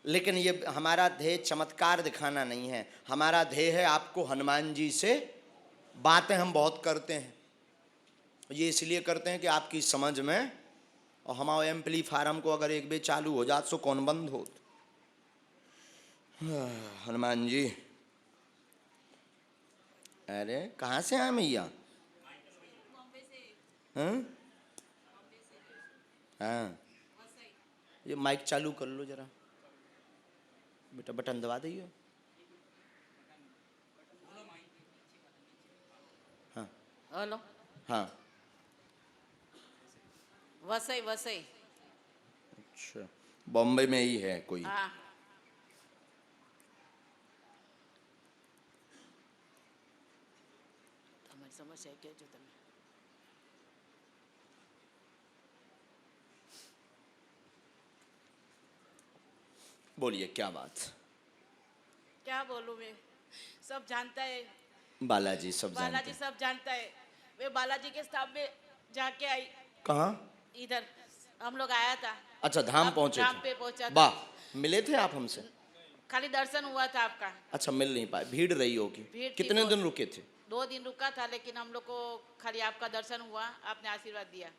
लेकिन ये हमारा ध्येय चमत्कार दिखाना नहीं है, हमारा ध्येय है आपको हनुमान जी से बातें हम बहुत करते हैं, ये इसलिए करते हैं कि आपकी समझ में, और हमारे एम्पलीफायरम को अगर एक बे चालू हो जात सो कौन बंद हो। हनुमान जी, अरे कहाँ से आए मैया? हाँ हाँ, ये माइक चालू कर लो जरा बेटा, बटन दबा दियो। हाँ हेलो, हाँ, वसई वसई। अच्छा, बॉम्बे में ही है कोई? हाँ, તમારી સમસ્યા એ કહેજો તમે. बोलिए क्या बात? क्या बोलूँ मैं, सब जानता है, बालाजी सब जानते बालाजी हैं। सब जानता है। मैं बालाजी के साथ में जाके आई, कहाँ? इधर हम लोग आया था। अच्छा, धाम आप पहुंचे धाम थे? पे पहुंचा था। वाह, मिले थे आप हमसे? खाली दर्शन हुआ था आपका। अच्छा, मिल नहीं पाए, भीड़ रही होगी। भीड़ थी कितने बहुत। दिन रुके थे? 2 दिन रुका था, लेकिन हम लोग को खाली आपका दर्शन हुआ, आपने आशीर्वाद दिया।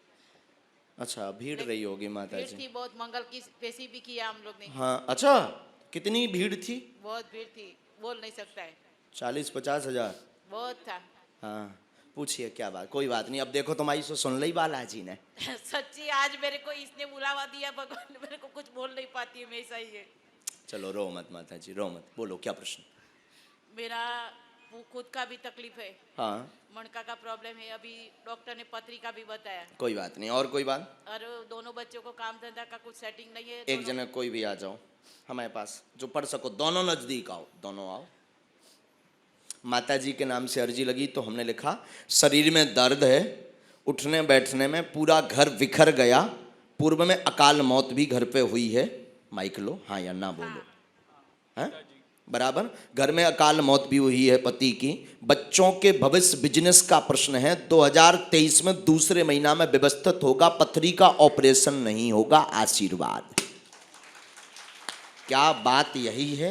अच्छा, भीड़ लेकिन रही होगी माता भीड़ जी। थी बहुत, मंगल की पेशी भी किया हम लोग ने। हाँ, अच्छा, कितनी भीड़ थी? बहुत भीड़ थी, बोल नहीं सकता है, 40-50 हजार? बहुत था। हाँ, पूछिए क्या बात? कोई बात नहीं, अब देखो तुम्हारी सो सुन ली बालाजी ने। सच्ची आज मेरे को इसने बुलावा दिया भगवान ने, मेरे को कुछ बोल नहीं पाती है मैं, ऐसा ही है। चलो रो मत माता जी, रो मत, बोलो क्या प्रश्न? मेरा वो खुद का भी तकलीफ है, हाँ, मणका का प्रॉब्लम है, अभी डॉक्टर ने पत्रिका भी बताया। कोई बात नहीं, और कोई बात? और दोनों बच्चों को काम धंधा का कुछ सेटिंग नहीं है। एक जने कोई भी आ जाओ हमारे पास, जो पढ़ सको, दोनों नजदीक आओ, दोनों आओ। माता जी के नाम से अर्जी लगी तो हमने लिखा, शरीर में दर्द है, उठने बैठने में पूरा घर बिखर गया, पूर्व में अकाल मौत भी घर पे हुई है। माइक लो, हाँ या ना बोलो। हाँ, बराबर। घर में अकाल मौत भी हुई है पति की, बच्चों के भविष्य बिजनेस का प्रश्न है, 2023 में दूसरे महीना में व्यवस्थित होगा, पथरी का ऑपरेशन नहीं होगा, आशीर्वाद। क्या बात यही है?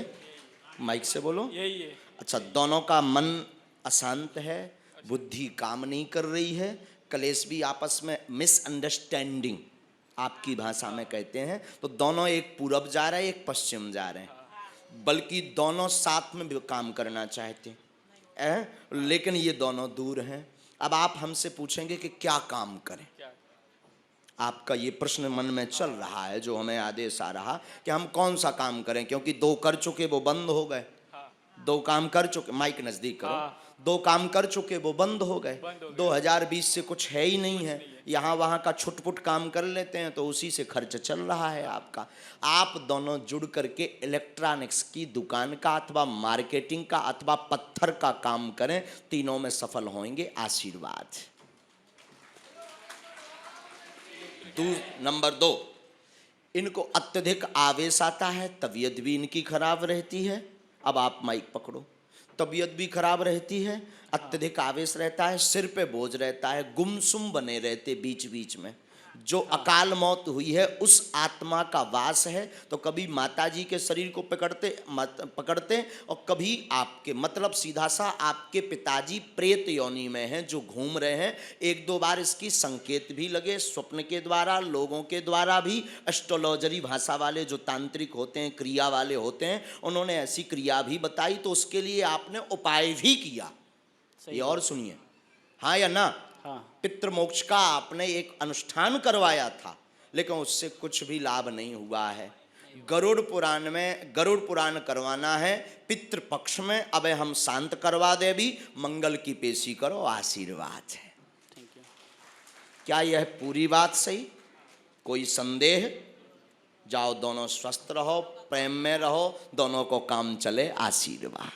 माइक से बोलो। यही है। अच्छा, दोनों का मन अशांत है, बुद्धि काम नहीं कर रही है, कलेश भी आपस में, मिसअंडरस्टैंडिंग आपकी भाषा में कहते हैं, तो दोनों एक पूरब जा रहे हैं, एक पश्चिम जा रहे हैं, बल्कि दोनों साथ में भी काम करना चाहते हैं, लेकिन ये दोनों दूर हैं। अब आप हमसे पूछेंगे कि क्या काम करें? आपका ये प्रश्न मन में चल रहा है, जो हमें आदेश आ रहा कि हम कौन सा काम करें, क्योंकि 2 कर चुके वो बंद हो गए। 2 काम कर चुके, माइक नजदीक करो। 2 काम कर चुके वो बंद हो गए। 2020 से कुछ है ही नहीं है, यहाँ वहाँ का छुटपुट काम कर लेते हैं तो उसी से खर्च चल रहा है आपका। आप दोनों जुड़ करके इलेक्ट्रॉनिक्स की दुकान का अथवा मार्केटिंग का अथवा पत्थर का काम करें, तीनों में सफल होंगे, आशीर्वाद। नंबर 2, इनको अत्यधिक आवेश आता है, तबीयत भी इनकी खराब रहती है। अब आप माइक पकड़ो। तबीयत भी खराब रहती है, अत्यधिक आवेश रहता है, सिर पे बोझ रहता है, गुमसुम बने रहते बीच बीच में। जो अकाल मौत हुई है उस आत्मा का वास है, तो कभी माता जी के शरीर को पकड़ते और कभी आपके, मतलब सीधा सा आपके पिताजी प्रेत योनि में हैं जो घूम रहे हैं। 1-2 बार इसकी संकेत भी लगे, स्वप्न के द्वारा, लोगों के द्वारा भी। एस्ट्रोलॉजरी भाषा वाले जो तांत्रिक होते हैं, क्रिया वाले होते हैं, उन्होंने ऐसी क्रिया भी बताई, तो उसके लिए आपने उपाय भी किया। ये और सुनिए, हाँ या ना? हाँ। पितृमोक्ष का आपने एक अनुष्ठान करवाया था, लेकिन उससे कुछ भी लाभ नहीं हुआ है। गरुड़ पुराण करवाना है पितृपक्ष में, अब हम शांत करवा दे भी, मंगल की पेशी करो, आशीर्वाद है। क्या यह पूरी बात सही? कोई संदेह? जाओ, दोनों स्वस्थ रहो, प्रेम में रहो, दोनों को काम चले, आशीर्वाद।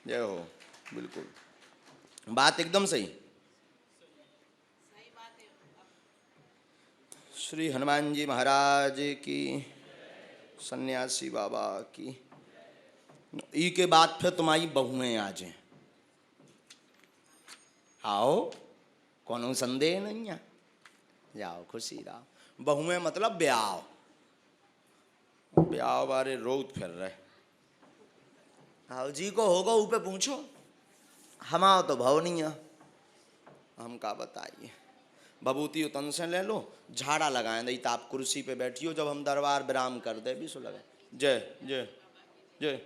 जय हो। बिल्कुल बात एकदम सही। श्री हनुमान जी महाराज की, सन्यासी बाबा की। ई के बाद फिर तुम्हारी बहुएं आ जाए, आओ, कोनो संदेह नहीं है, जाओ खुशी रहो। बहुएं मतलब ब्याह। ब्याह बारे रोत फिर रहे। हाउ जी को होगा ऊपर पूछो, हमारा तो भाव नहीं है, हम का बताइए। बबूती उतन से ले लो, झाड़ा लगाए दई तो आप कुर्सी पे बैठियो, जब हम दरबार विराम कर दे भी सो लगे। जय जय जय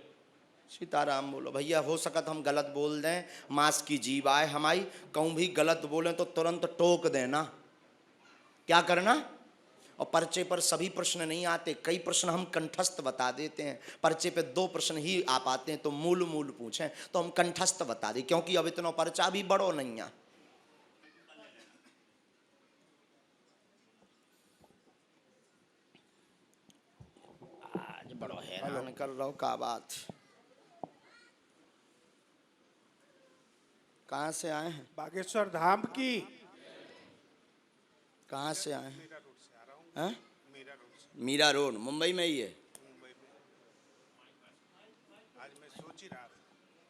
सीताराम बोलो। भैया हो सकत हम गलत बोल दें, मांस की जीव आए हमारी, कहूँ भी गलत बोलें तो तुरंत टोक देना, क्या करना। और पर्चे पर सभी प्रश्न नहीं आते, कई प्रश्न हम कंठस्थ बता देते हैं। पर्चे पे 2 प्रश्न ही आ पाते हैं, तो मूल मूल पूछें तो हम कंठस्थ बता दें, क्योंकि अब इतना पर्चा भी बड़ो नहीं है। आज बड़ो हैरान कर रहा हूं, का बात। कहाँ से आए हैं? बागेश्वर धाम की। कहाँ से आए हैं? मीरा रोड मुंबई में ही है। आज मैं सोच ही रहा था,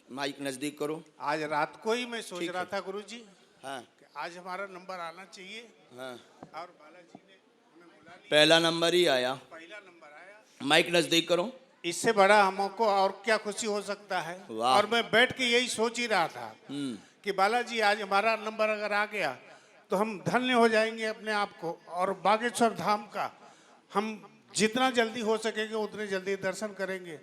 माइक नजदीक करो। आज रात को ही मैं सोच ठीक रहा है। था गुरुजी हाँ कि आज हमारा नंबर आना चाहिए, हाँ, और बालाजी ने हमें बुला लिया, पहला नंबर ही आया। पहला नंबर आया। माइक नजदीक करो। इससे बड़ा हमको और क्या खुशी हो सकता है। वाह। और मैं बैठ के यही सोच ही रहा था कि बालाजी आज हमारा नंबर अगर आ गया तो हम धन्य हो जाएंगे अपने आप को, और बागेश्वर धाम का हम जितना जल्दी हो सकेगा उतने जल्दी दर्शन करेंगे।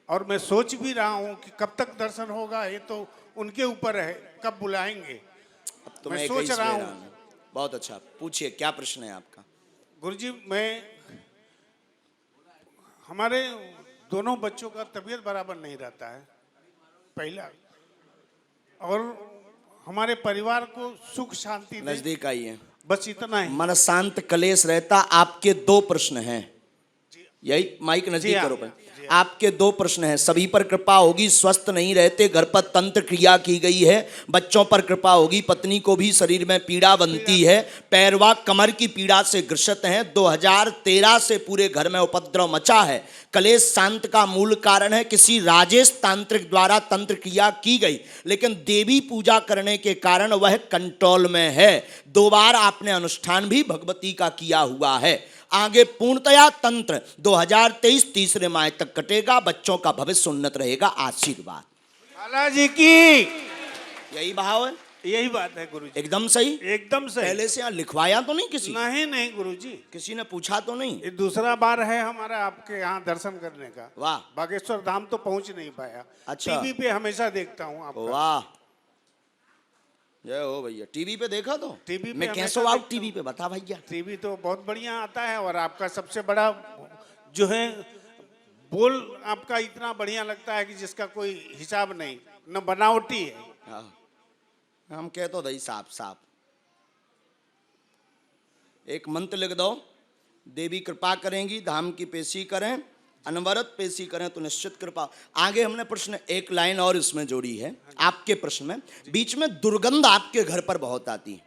और मैं सोच भी रहा हूँ कि कब तक दर्शन होगा, ये तो उनके ऊपर है, कब बुलाएंगे। अब तो मैं सोच रहा हूँ। बहुत अच्छा, पूछिए क्या प्रश्न है आपका। गुरुजी, हमारे दोनों बच्चों का तबीयत बराबर नहीं रहता है पहला, और हमारे परिवार को सुख शांति दे, नजदीक आइए। बस इतना ही। मन शांत कलेश रहता। आपके 2 प्रश्न हैं, यही माइक नजदीक हाँ, करो पे। आपके 2 प्रश्न हैं। सभी पर कृपा होगी, स्वस्थ नहीं रहते, घर पर तंत्र क्रिया की गई है। बच्चों पर कृपा होगी, पत्नी को भी शरीर में पीड़ा बनती है, पैरवा कमर की पीड़ा से ग्रसित हैं। 2013 से पूरे घर में उपद्रव मचा है। कलेश शांत का मूल कारण है किसी राजेश तांत्रिक द्वारा तंत्र क्रिया की गई, लेकिन देवी पूजा करने के कारण वह कंट्रोल में है। 2 बार आपने अनुष्ठान भी भगवती का किया हुआ है। आगे पूर्णतया तंत्र 2023 तीसरे माह तक कटेगा। बच्चों का भविष्य उन्नत रहेगा। आशीर्वाद। बालाजी की यही भाव है, यही बात है गुरुजी। एकदम सही, एकदम सही। पहले से यहाँ लिखवाया तो नहीं किसी? नहीं गुरुजी, किसी ने पूछा तो नहीं? ये दूसरा बार है हमारा आपके यहाँ दर्शन करने का। वाह। बागेश्वर धाम तो पहुंच नहीं पाया। अच्छा। टीवी पे हमेशा देखता हूँ आपका। वाह, जय हो भैया। टीवी पे देखा तो टीवी पे मैं हमेशा कैसे आऊँ देखता टीवी पे, बता भैया। टीवी तो बहुत बढ़िया आता है, और आपका सबसे बड़ा जो है बोल आपका इतना बढ़िया लगता है कि जिसका कोई हिसाब नहीं, न बनावटी है। हाँ, हम कह तो दई साफ साफ। एक मंत्र लिख दो, देवी कृपा करेंगी, धाम की पेशी करें, अनवरत पेशी करें तो निश्चित कृपा। आगे हमने प्रश्न एक लाइन और इसमें जोड़ी है आपके प्रश्न में। बीच में दुर्गंध आपके घर पर बहुत आती है।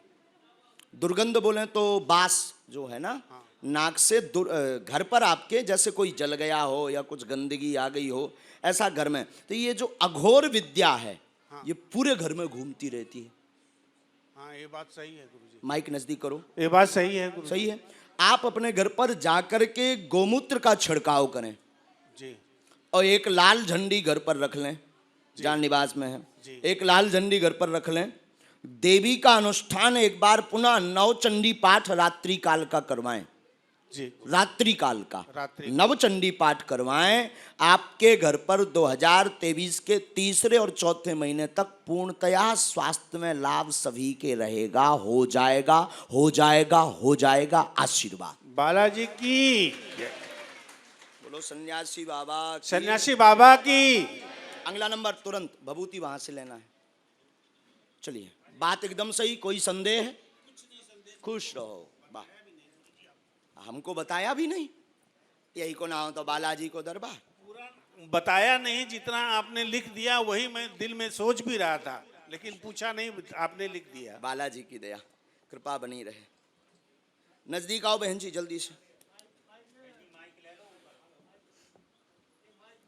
दुर्गंध बोले तो बास जो है ना, नाक से घर पर आपके जैसे कोई जल गया हो या कुछ गंदगी आ गई हो, ऐसा घर में। तो ये जो अघोर विद्या है, ये पूरे घर में घूमती रहती है। हाँ, ये बात सही है गुरुजी। माइक नजदीक करो। ये बात सही है गुरुजी। सही है। आप अपने घर पर जाकर के गोमूत्र का छिड़काव करें जी। और एक लाल झंडी घर पर रख लें, जहाँ निवास में है, एक लाल झंडी घर पर रख लें। देवी का अनुष्ठान एक बार पुनः 9 चंडी पाठ रात्रि काल का करवाएं। जी, रात्रि काल का रात्रि। नवचंडी पाठ करवाएं। आपके घर पर 2023 के तीसरे और चौथे महीने तक पूर्णतया स्वास्थ्य में लाभ सभी के रहेगा। हो जाएगा, हो जाएगा, हो जाएगा। आशीर्वाद। बालाजी की। बोलो सन्यासी बाबा की। सन्यासी बाबा की। अगला नंबर तुरंत भभूति वहां से लेना है। चलिए, बात एकदम सही, कोई संदेह है? खुश रहो। वाह, हमको बताया भी नहीं, यही को ना हो तो बालाजी को दरबार। बताया नहीं, जितना आपने लिख दिया वही मैं दिल में सोच भी रहा था, लेकिन पूछा नहीं, आपने लिख दिया। बालाजी की दया कृपा बनी रहे। नजदीक आओ बहन जी जल्दी से।